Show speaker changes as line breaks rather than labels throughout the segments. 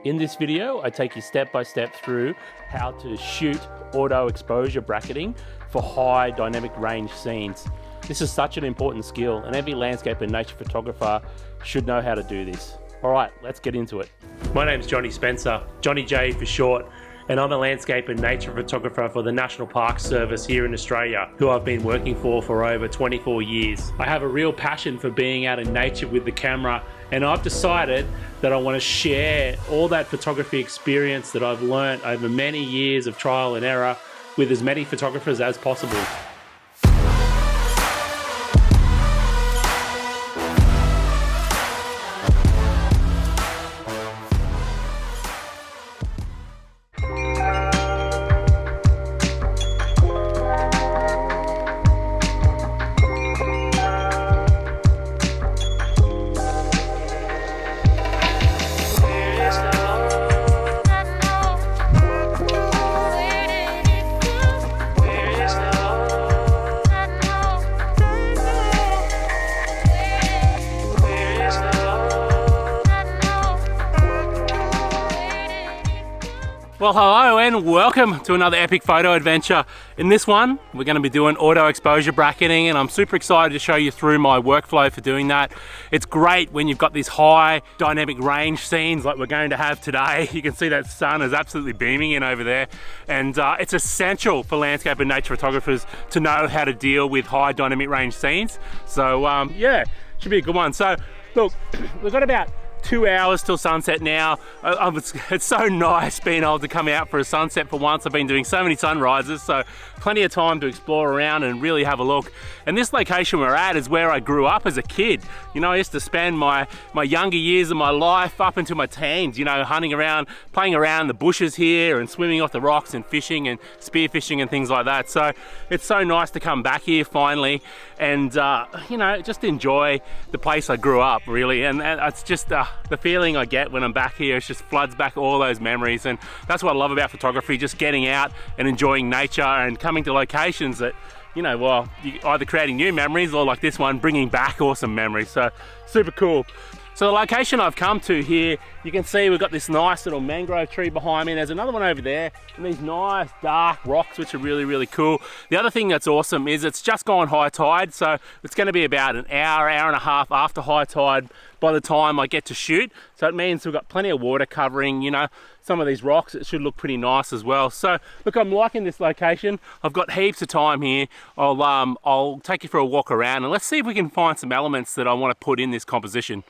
In this video, I take you step by step through how to shoot auto exposure bracketing for high dynamic range scenes. This is such an important skill, and every landscape and nature photographer should know how to do this. All right, let's get into it. My name's Johnny Spencer, Johny-J for short, and I'm a landscape and nature photographer for the National Park Service here in Australia, who I've been working for over 24 years. I have a real passion for being out in nature with the camera, and I've decided that I want to share all that photography experience that I've learned over many years of trial and error with as many photographers as possible. Well, hello and welcome to another epic photo adventure. In this one, we're going to be doing auto exposure bracketing, and I'm super excited to show you through my workflow for doing that. It's great when you've got these high dynamic range scenes like we're going to have today. You can see that sun is absolutely beaming in over there, and it's essential for landscape and nature photographers to know how to deal with high dynamic range scenes. So yeah, should be a good one. So look, we've got about 2 hours till sunset now. It's so nice being able to come out for a sunset for once. I've been doing so many sunrises, so plenty of time to explore around and really have a look. And this location we're at is where I grew up as a kid. You know, I used to spend my younger years of my life up into my teens, you know, hunting around, playing around the bushes here and swimming off the rocks and fishing and spearfishing and things like that. So it's so nice to come back here finally and, you know, just enjoy the place I grew up, really. And it's just the feeling I get when I'm back here, it just floods back all those memories. And that's what I love about photography, just getting out and enjoying nature and coming to locations that, you know, well, you're either creating new memories or like this one, bringing back awesome memories. So super cool. So the location I've come to here, you can see we've got this nice little mangrove tree behind me. There's another one over there, and these nice dark rocks, which are really, really cool. The other thing that's awesome is it's just gone high tide, so it's going to be about an hour and a half after high tide by the time I get to shoot. So it means we've got plenty of water covering, you know, some of these rocks. It should look pretty nice as well. So look, I'm liking this location. I've got heaps of time here. I'll take you for a walk around and let's see if we can find some elements that I want to put in this composition.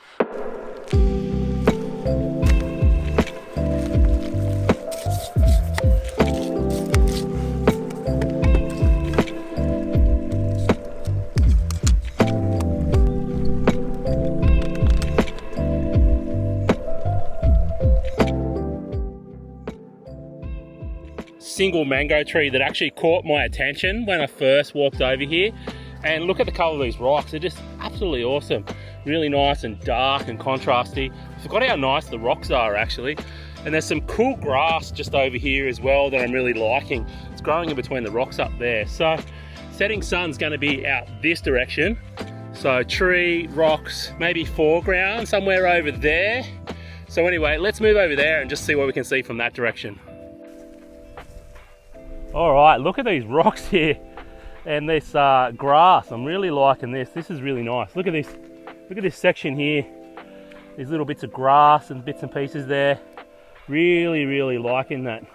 Single mango tree that actually caught my attention when I first walked over here. And look at the color of these rocks. They're just absolutely awesome. Really nice and dark and contrasty. I forgot how nice the rocks are actually. And there's some cool grass just over here as well that I'm really liking. It's growing in between the rocks up there. So setting sun's going to be out this direction. So tree, rocks, maybe foreground somewhere over there. So anyway, let's move over there and just see what we can see from that direction. All right, look at these rocks here and this grass. I'm really liking this. This is really nice. Look at this. Look at this section here. These little bits of grass and bits and pieces there. Really, really liking that.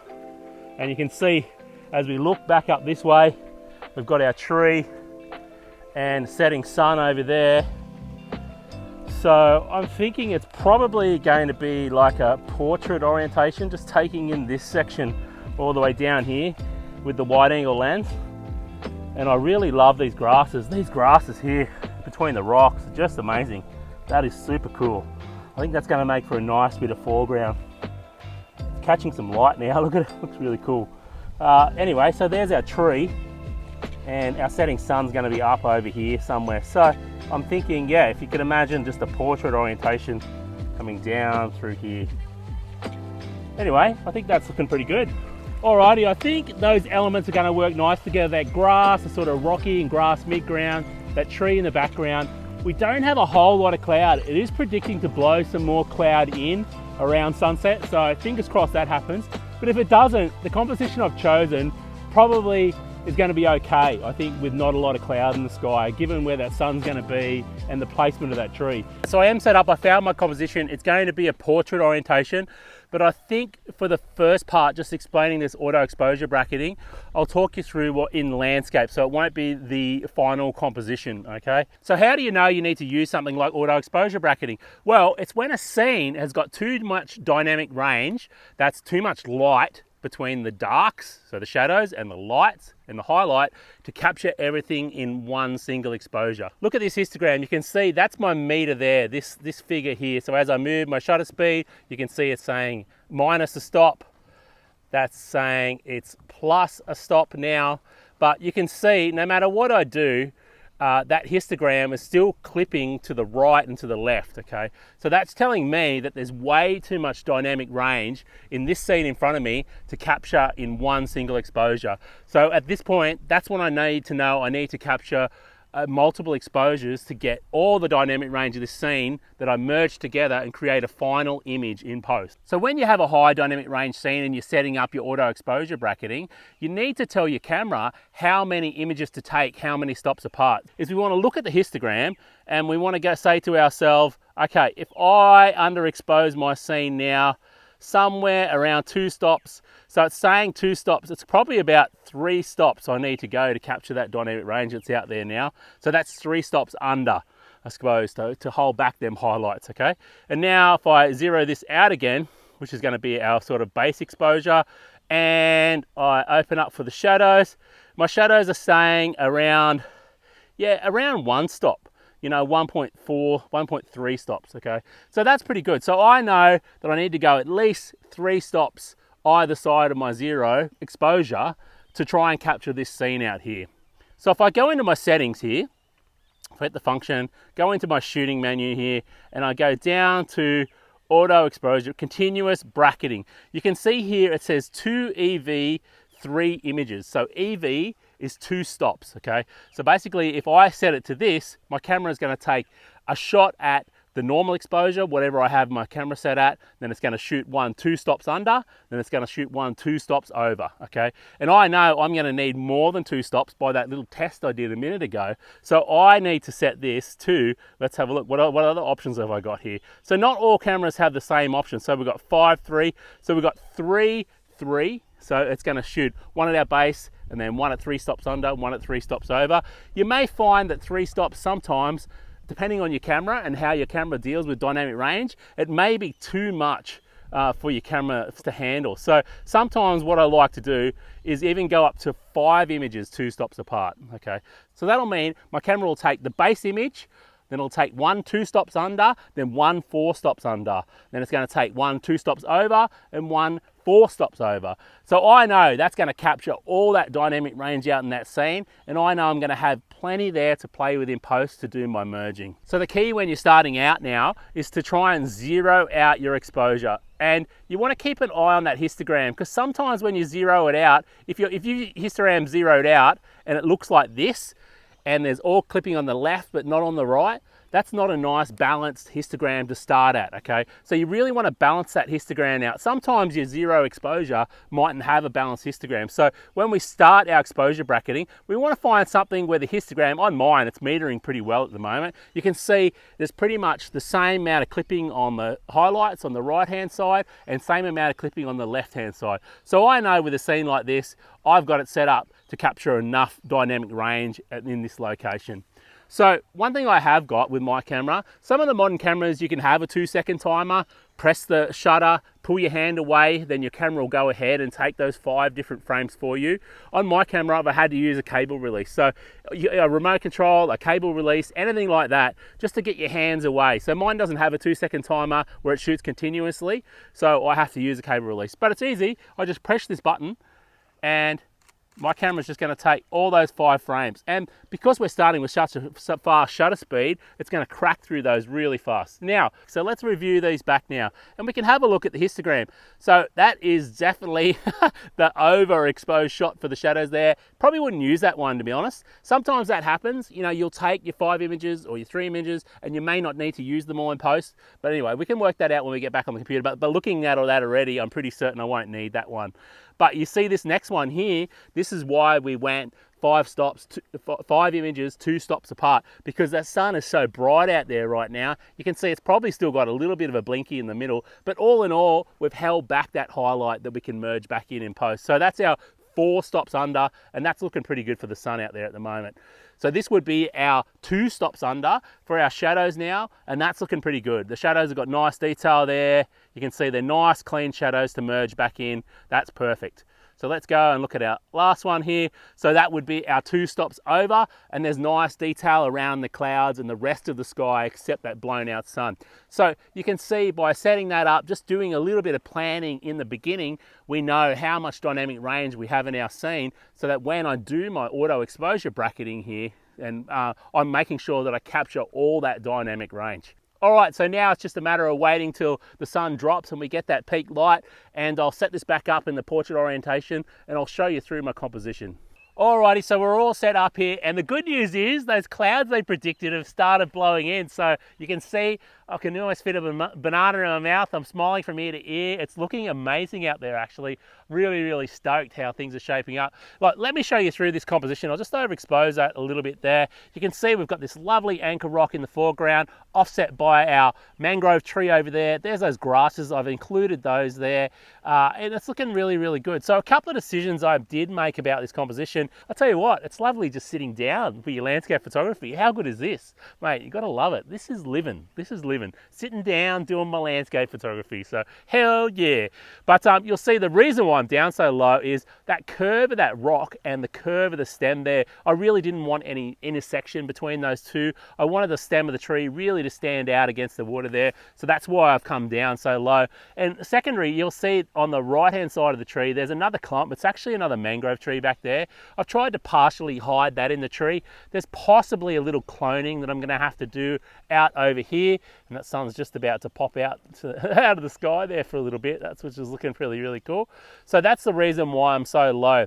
And you can see as we look back up this way, we've got our tree and setting sun over there. So I'm thinking it's probably going to be like a portrait orientation, just taking in this section all the way down here with the wide angle lens. And I really love these grasses. These grasses here between the rocks are just amazing. That is super cool. I think that's going to make for a nice bit of foreground. It's catching some light now, look at it, looks really cool. Anyway, so there's our tree and our setting sun's going to be up over here somewhere. So I'm thinking, yeah, if you could imagine just a portrait orientation coming down through here. Anyway, I think that's looking pretty good. Alrighty, I think those elements are going to work nice together. That grass, the sort of rocky and grass mid-ground, that tree in the background. We don't have a whole lot of cloud. It is predicting to blow some more cloud in around sunset, so fingers crossed that happens. But if it doesn't, the composition I've chosen probably is going to be okay, I think, with not a lot of cloud in the sky, given where that sun's going to be and the placement of that tree. So I am set up, I found my composition. It's going to be a portrait orientation, but I think for the first part, just explaining this auto exposure bracketing, I'll talk you through what in landscape, so it won't be the final composition, okay? So how do you know you need to use something like auto exposure bracketing? Well, it's when a scene has got too much dynamic range, that's too much light between the darks, so the shadows, and the lights and the highlight, to capture everything in one single exposure. Look at this histogram, you can see that's my meter there, this figure here. So as I move my shutter speed, you can see it's saying minus a stop, that's saying it's plus a stop now. But you can see no matter what I do, that histogram is still clipping to the right and to the left, okay? So that's telling me that there's way too much dynamic range in this scene in front of me to capture in one single exposure. So at this point, that's when I need to know I need to capture multiple exposures to get all the dynamic range of this scene that I merge together and create a final image in post. So when you have a high dynamic range scene and you're setting up your auto exposure bracketing, you need to tell your camera how many images to take, how many stops apart. Is we want to look at the histogram and we want to go say to ourselves, okay, if I underexpose my scene now somewhere around 2 stops, so it's saying 2 stops, it's probably about 3 stops I need to go to capture that dynamic range that's out there now. So that's 3 stops under, I suppose, to hold back them highlights, okay? And now if I zero this out again, which is going to be our sort of base exposure, and I open up for the shadows, my shadows are saying around 1 stop. You know, 1.4, 1.3 stops, okay? So that's pretty good. So I know that I need to go at least 3 stops either side of my zero exposure to try and capture this scene out here. So if I go into my settings here, if I hit the function, go into my shooting menu here, and I go down to auto exposure, continuous bracketing. You can see here it says 2 EV, 3 images. So EV is 2 stops, okay? So basically, if I set it to this, my camera is going to take a shot at the normal exposure, whatever I have my camera set at, then it's going to shoot 1 2 stops under, then it's going to shoot 1 2 stops over, okay? And I know I'm going to need more than 2 stops by that little test I did a minute ago. So I need to set this to, let's have a look, what other options have I got here? So not all cameras have the same option. So we've got 5 3, so we've got 3 3, so it's going to shoot 1 at our base, and then 1 at 3 stops under, 1 at 3 stops over. You may find that 3 stops sometimes, depending on your camera and how your camera deals with dynamic range, it may be too much for your camera to handle. So sometimes what I like to do is even go up to 5 images 2 stops apart, okay? So that'll mean my camera will take the base image, then it'll take 1 2 stops under, then 1 4 stops under. Then it's going to take 1 2 stops over and 1 4 stops over. So I know that's going to capture all that dynamic range out in that scene, and I know I'm going to have plenty there to play with in post to do my merging. So the key when you're starting out now is to try and zero out your exposure. And you want to keep an eye on that histogram, because sometimes when you zero it out, if you histogram zeroed out and it looks like this, and there's all clipping on the left but not on the right, that's not a nice balanced histogram to start at, okay? So you really want to balance that histogram out. Sometimes your zero exposure mightn't have a balanced histogram. So when we start our exposure bracketing, we want to find something where the histogram, on mine, it's metering pretty well at the moment. You can see there's pretty much the same amount of clipping on the highlights on the right-hand side and same amount of clipping on the left-hand side. So I know with a scene like this, I've got it set up to capture enough dynamic range in this location. So one thing I have got with my camera, some of the modern cameras, you can have a 2-second timer, press the shutter, pull your hand away, then your camera will go ahead and take those 5 different frames for you. On my camera, I've had to use a cable release. So a remote control, a cable release, anything like that, just to get your hands away. So mine doesn't have a 2-second timer where it shoots continuously, so I have to use a cable release. But it's easy, I just press this button and my camera's just going to take all those 5 frames. And because we're starting with such a fast shutter speed, it's going to crack through those really fast. Now, so let's review these back now. And we can have a look at the histogram. So that is definitely the overexposed shot for the shadows there. Probably wouldn't use that one, to be honest. Sometimes that happens. You know, you'll take your 5 images or your 3 images and you may not need to use them all in post. But anyway, we can work that out when we get back on the computer. But looking at all that already, I'm pretty certain I won't need that one. But you see this next one here, this is why we went 5 images, 2 stops apart, because that sun is so bright out there right now. You can see it's probably still got a little bit of a blinky in the middle, but all in all, we've held back that highlight that we can merge back in post. So that's our 4 stops under, and that's looking pretty good for the sun out there at the moment. So this would be our 2 stops under for our shadows now, and that's looking pretty good. The shadows have got nice detail there. You can see they're nice, clean shadows to merge back in. That's perfect. So let's go and look at our last one here. So that would be our 2 stops over, and there's nice detail around the clouds and the rest of the sky except that blown out sun. So you can see by setting that up, just doing a little bit of planning in the beginning, we know how much dynamic range we have in our scene, so that when I do my auto exposure bracketing here, and I'm making sure that I capture all that dynamic range. All right, so now it's just a matter of waiting till the sun drops and we get that peak light, and I'll set this back up in the portrait orientation and I'll show you through my composition. Alrighty, so we're all set up here, and the good news is those clouds they predicted have started blowing in. So you can see I can almost fit a banana in my mouth. I'm smiling from ear to ear. It's looking amazing out there, actually. Really, really stoked how things are shaping up. Like, let me show you through this composition. I'll just overexpose that a little bit there. You can see we've got this lovely anchor rock in the foreground, offset by our mangrove tree over there. There's those grasses. I've included those there, and it's looking really, really good. So a couple of decisions I did make about this composition. I'll tell you what, it's lovely just sitting down for your landscape photography. How good is this? Mate, you gotta love it. This is living. This is living. Sitting down doing my landscape photography. So hell yeah. But you'll see the reason why I'm down so low is that curve of that rock and the curve of the stem there. I really didn't want any intersection between those two. I wanted the stem of the tree really to stand out against the water there. So that's why I've come down so low. And secondary, you'll see on the right hand side of the tree, there's another clump. It's actually another mangrove tree back there. I've tried to partially hide that in the tree. There's possibly a little cloning that I'm going to have to do out over here, and that sun's just about to pop out out of the sky there for a little bit. That's which is looking really, really cool. So that's the reason why I'm so low.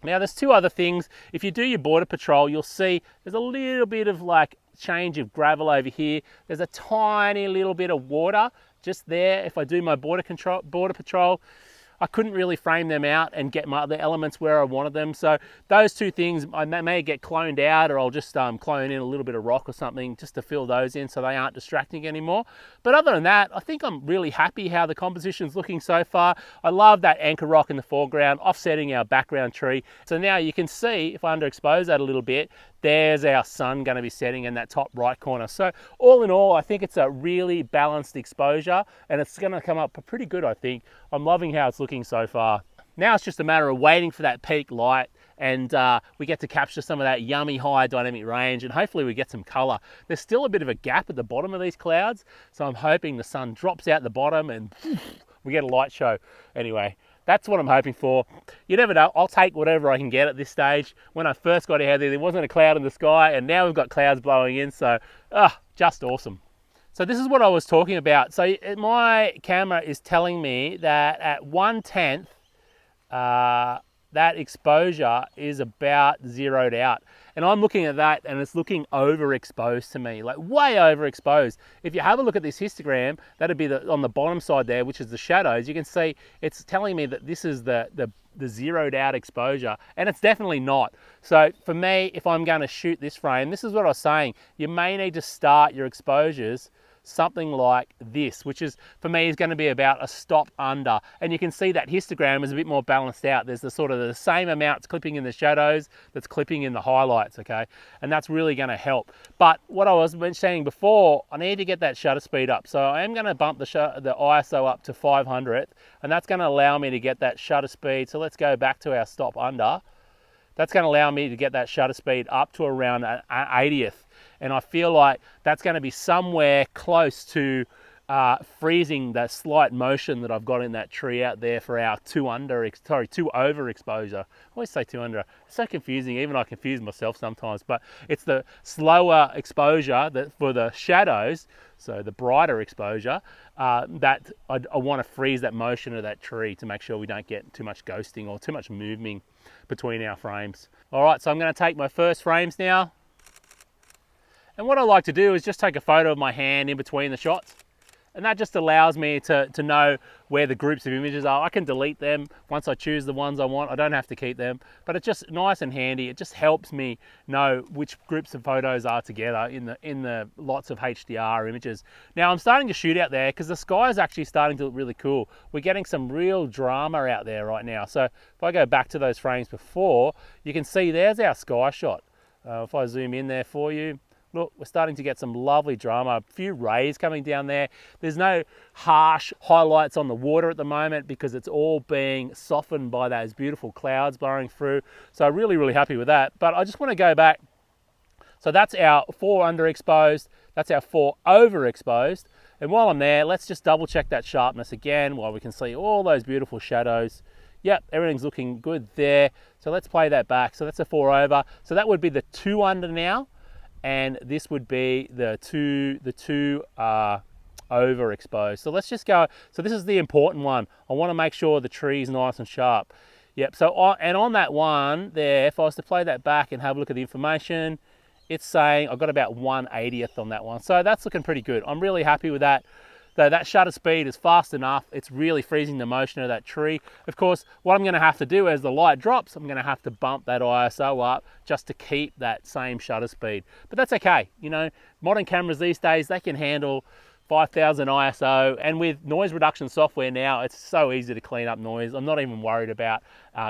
Now there's 2 other things. If you do your border patrol, you'll see there's a little bit of like change of gravel over here. There's a tiny little bit of water just there. If I do my border patrol, I couldn't really frame them out and get my other elements where I wanted them. So those 2 things, I may get cloned out, or I'll just clone in a little bit of rock or something just to fill those in so they aren't distracting anymore. But other than that, I think I'm really happy how the composition's looking so far. I love that anchor rock in the foreground, offsetting our background tree. So now you can see, if I underexpose that a little bit, there's our sun going to be setting in that top right corner. So all in all, I think it's a really balanced exposure, and it's going to come up pretty good, I think. I'm loving how it's looking so far. Now it's just a matter of waiting for that peak light, and we get to capture some of that yummy high dynamic range, and hopefully we get some color. There's still a bit of a gap at the bottom of these clouds, so I'm hoping the sun drops out the bottom and we get a light show. Anyway, that's what I'm hoping for. You never know, I'll take whatever I can get at this stage. When I first got out there wasn't a cloud in the sky, and now we've got clouds blowing in, so just awesome. So this is what I was talking about. So my camera is telling me that at 1/10, that exposure is about zeroed out. And I'm looking at that and it's looking overexposed to me, like way overexposed. If you have a look at this histogram, that'd be on the bottom side there, which is the shadows. You can see it's telling me that this is the zeroed out exposure, and it's definitely not. So for me, if I'm going to shoot this frame, this is what I was saying, you may need to start your exposures something like this, which is, for me, is going to be about a stop under. And you can see that histogram is a bit more balanced out. There's the sort of the same amounts clipping in the shadows that's clipping in the highlights, okay? And that's really going to help. But what I was saying before, I need to get that shutter speed up. So I am going to bump the ISO up to 500, and that's going to allow me to get that shutter speed. So let's go back to our stop under. That's going to allow me to get that shutter speed up to around an 80th. And I feel like that's going to be somewhere close to freezing that slight motion that I've got in that tree out there for our two over exposure. I always say two under. It's so confusing, even I confuse myself sometimes, but it's the slower exposure that for the shadows, so the brighter exposure, that I want to freeze that motion of that tree to make sure we don't get too much ghosting or too much moving between our frames. All right, so I'm going to take my first frames now. And what I like to do is just take a photo of my hand in between the shots. And that just allows me to know where the groups of images are. I can delete them once I choose the ones I want. I don't have to keep them, but it's just nice and handy. It just helps me know which groups of photos are together in the lots of HDR images. Now I'm starting to shoot out there because the sky is actually starting to look really cool. We're getting some real drama out there right now. So if I go back to those frames before, you can see there's our sky shot. If I zoom in there for you, look, we're starting to get some lovely drama, a few rays coming down there. There's no harsh highlights on the water at the moment because it's all being softened by those beautiful clouds blowing through. So really, really happy with that. But I just want to go back. So that's our 4 underexposed, that's our 4 overexposed. And while I'm there, let's just double check that sharpness again while we can see all those beautiful shadows. Yep, everything's looking good there. So let's play that back. So that's a 4 over. So that would be the 2 under now. And this would be the two overexposed. So let's just go. So this is the important one. I want to make sure the tree is nice and sharp. Yep. So on that one there, if I was to play that back and have a look at the information, it's saying I've got about 1/80th on that one. So that's looking pretty good. I'm really happy with that. Though that shutter speed is fast enough, it's really freezing the motion of that tree. Of course, what I'm going to have to do as the light drops, I'm going to have to bump that ISO up just to keep that same shutter speed. But that's okay. You know, modern cameras these days, they can handle 5000 ISO, and with noise reduction software now, it's so easy to clean up noise. I'm not even worried about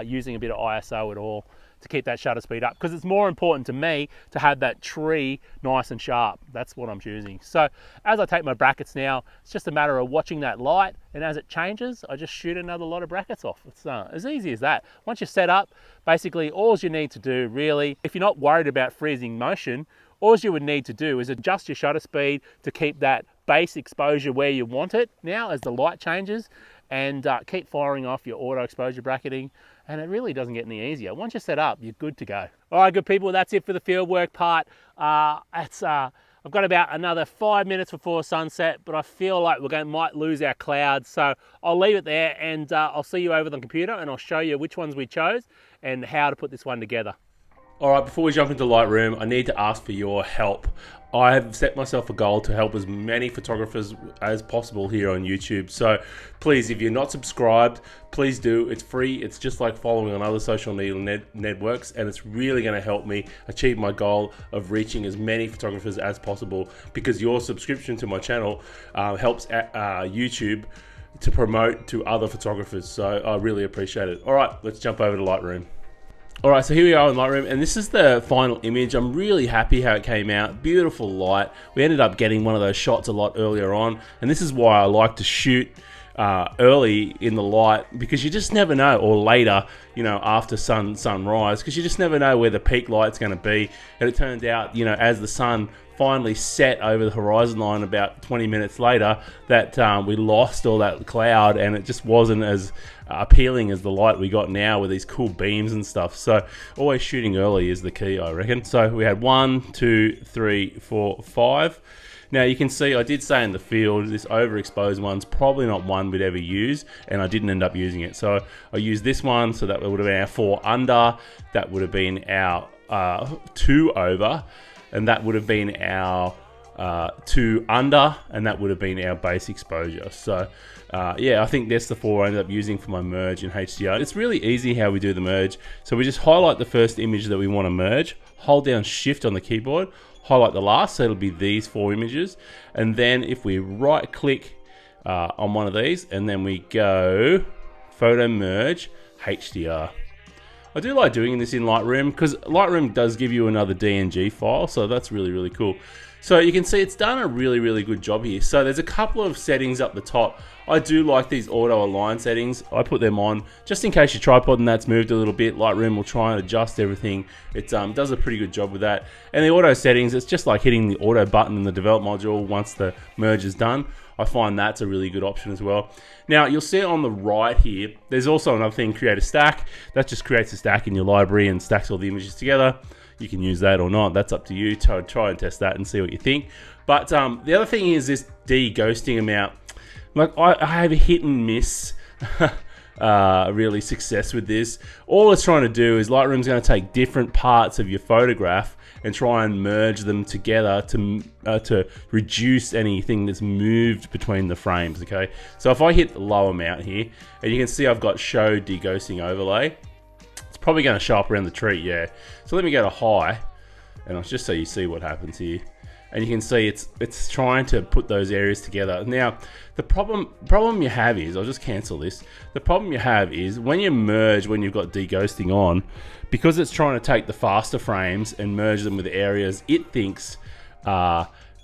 using a bit of ISO at all to keep that shutter speed up, because it's more important to me to have that tree nice and sharp. That's what I'm choosing. So as I take my brackets now, it's just a matter of watching that light, and as it changes, I just shoot another lot of brackets off. It's as easy as that. Once you're set up, basically all you need to do really, if you're not worried about freezing motion, all you would need to do is adjust your shutter speed to keep that base exposure where you want it now as the light changes, and keep firing off your auto exposure bracketing, and it really doesn't get any easier. Once you're set up, you're good to go. All right, good people, that's it for the fieldwork part. I've got about another 5 minutes before sunset, but I feel like might lose our clouds, so I'll leave it there, and I'll see you over the computer, and I'll show you which ones we chose and how to put this one together. All right, before we jump into Lightroom, I need to ask for your help. I have set myself a goal to help as many photographers as possible here on YouTube. So please, if you're not subscribed, please do. It's free. It's just like following on other social media networks, and it's really going to help me achieve my goal of reaching as many photographers as possible, because your subscription to my channel helps YouTube to promote to other photographers. So I really appreciate it. All right, let's jump over to Lightroom. Alright, so here we are in Lightroom, and this is the final image. I'm really happy how it came out. Beautiful light. We ended up getting one of those shots a lot earlier on, and this is why I like to shoot early in the light, because you just never know, or later, you know, after sunrise, because you just never know where the peak light's going to be. And it turned out, you know, as the sun finally set over the horizon line about 20 minutes later, that we lost all that cloud, and it just wasn't as appealing as the light we got now with these cool beams and stuff. So always shooting early is the key, I reckon. So we had 1, 2, 3, 4, 5. Now you can see I did say in the field, this overexposed one's probably not one we'd ever use, and I didn't end up using it. So I used this one, so that would have been our 4 under, that would have been our 2 over, and that would have been our 2 under, and that would have been our base exposure. So yeah, I think that's the 4 I ended up using for my merge in HDR. It's really easy how we do the merge. So we just highlight the first image that we want to merge, hold down shift on the keyboard, highlight the last, so it'll be these 4 images, and then if we right click on one of these, and then we go photo merge HDR. I do like doing this in Lightroom, because Lightroom does give you another DNG file, so that's really, really cool. So you can see it's done a really good job here. So there's a couple of settings up the top. I do like these auto align settings. I put them on just in case your tripod and that's moved a little bit. Lightroom will try and adjust everything. It does a pretty good job with that. And the auto settings, it's just like hitting the auto button in the develop module once the merge is done. I find that's a really good option as well. Now you'll see on the right here, there's also another thing, create a stack. That just creates a stack in your library and stacks all the images together. You can use that or not, that's up to you. Try and test that and see what you think. But the other thing is this de-ghosting amount. Like I have a hit and miss really success with this. All it's trying to do is Lightroom's going to take different parts of your photograph and try and merge them together to reduce anything that's moved between the frames, okay? So if I hit the low amount here, and you can see I've got show de-ghosting overlay, it's probably going to show up around the tree, yeah. So let me go to high, and I'll just so you see what happens here. And you can see it's trying to put those areas together. Now, the problem you have is, I'll just cancel this. The problem you have is when you merge, when you've got de-ghosting on, because it's trying to take the faster frames and merge them with areas it thinks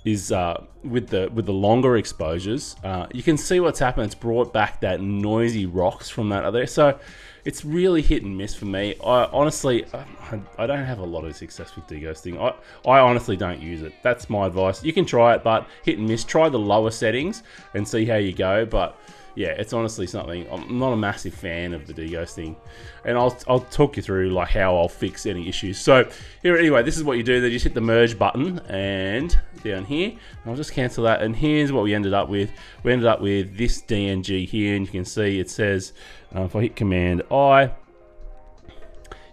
is with the longer exposures, you can see what's happened. It's brought back that noisy rocks from that other. So it's really hit and miss for me. Honestly, I don't have a lot of success with de-ghosting. I honestly don't use it. That's my advice. You can try it, but hit and miss. Try the lower settings and see how you go. But yeah, it's honestly something. I'm not a massive fan of the de-ghosting, and I'll talk you through like how I'll fix any issues. So here, anyway, this is what you do. Then you just hit the merge button and down here. I'll just cancel that, and here's what we ended up with. We ended up with this DNG here, and you can see it says if I hit Command I,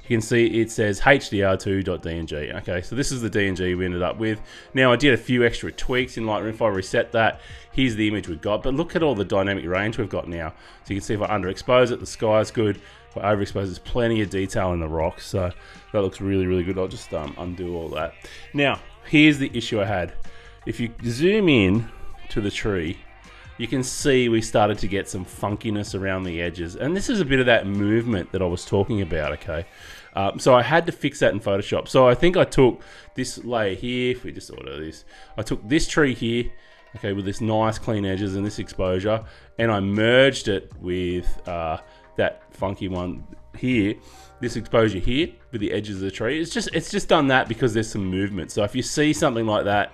you can see it says HDR2.dng. Okay, so this is the DNG we ended up with. Now I did a few extra tweaks in Lightroom. If I reset that, here's the image we've got. But look at all the dynamic range we've got now. So you can see if I underexpose it, the sky's good. If I overexpose, there's plenty of detail in the rocks. So that looks really good. I'll just undo all that. Now, here's the issue I had. If you zoom in to the tree, you can see we started to get some funkiness around the edges. And this is a bit of that movement that I was talking about, okay? So I had to fix that in Photoshop. So I think I took this layer here, if we just order this, I took this tree here, okay, with this nice clean edges and this exposure, and I merged it with that funky one here, this exposure here with the edges of the tree. It's just done that because there's some movement. So if you see something like that,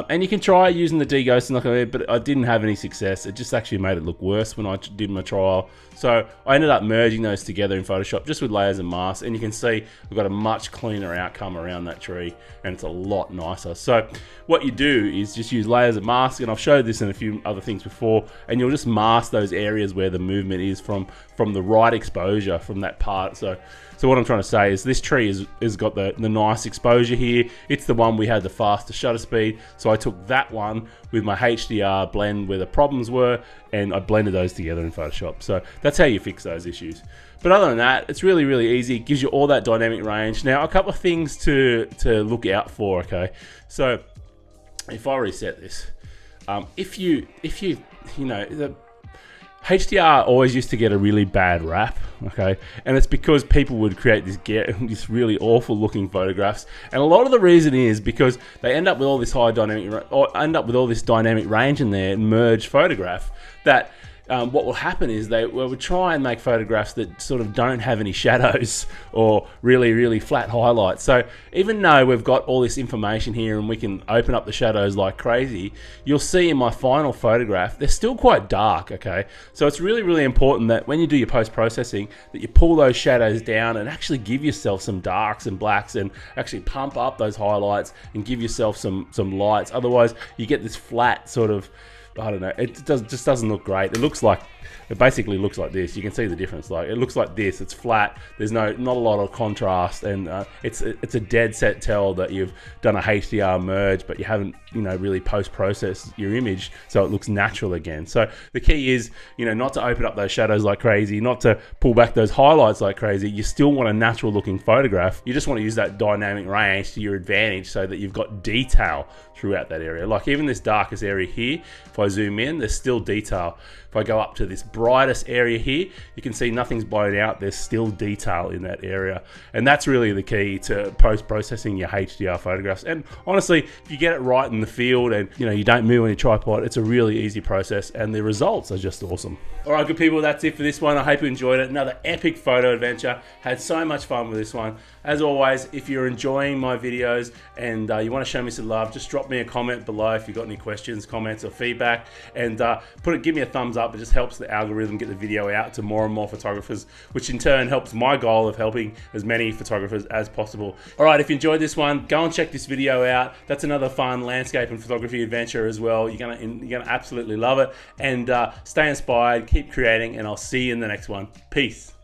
and you can try using the de-ghosting like I did, but I didn't have any success. It just actually made it look worse when I did my trial. So I ended up merging those together in Photoshop just with layers and masks, and you can see we've got a much cleaner outcome around that tree, and it's a lot nicer. So what you do is just use layers of masks, and I've showed this in a few other things before, and you'll just mask those areas where the movement is from the right exposure from that part. So what I'm trying to say is this tree has got the nice exposure here. It's the one we had the faster shutter speed. So I took that one with my HDR blend where the problems were, and I blended those together in Photoshop. So that's how you fix those issues. But other than that, it's really easy. It gives you all that dynamic range. Now, a couple of things to look out for, okay? So if I reset this, if you know, the HDR always used to get a really bad rap, okay, and it's because people would create this really awful looking photographs, and a lot of the reason is because they end up with all this dynamic range in their merged photograph that what will happen is they will try and make photographs that sort of don't have any shadows or really flat highlights. So even though we've got all this information here and we can open up the shadows like crazy, you'll see in my final photograph, they're still quite dark, okay? So it's really important that when you do your post-processing, that you pull those shadows down and actually give yourself some darks and blacks and actually pump up those highlights and give yourself some lights. Otherwise, you get this flat sort of, I don't know, just doesn't look great. It basically looks like this. You can see the difference. Like it looks like this. It's flat. There's not a lot of contrast, and it's a dead set tell that you've done a HDR merge, but you haven't really post-processed your image so it looks natural again. So the key is not to open up those shadows like crazy, not to pull back those highlights like crazy. You still want a natural looking photograph. You just want to use that dynamic range to your advantage so that you've got detail throughout that area. Like even this darkest area here, if I zoom in, there's still detail. If I go up to this brightest area here, you can see nothing's blown out. There's still detail in that area. And that's really the key to post-processing your HDR photographs. And honestly, if you get it right in the field and you don't move on your tripod, it's a really easy process and the results are just awesome. All right, good people, that's it for this one. I hope you enjoyed it. Another epic photo adventure. Had so much fun with this one. As always, if you're enjoying my videos and you want to show me some love, just drop me a comment below if you've got any questions, comments, or feedback, and give me a thumbs up. It just helps the algorithm get the video out to more and more photographers, which in turn helps my goal of helping as many photographers as possible. All right, if you enjoyed this one, go and check this video out. That's another fun landscape and photography adventure as well. You're gonna absolutely love it. And stay inspired, keep creating, and I'll see you in the next one. Peace.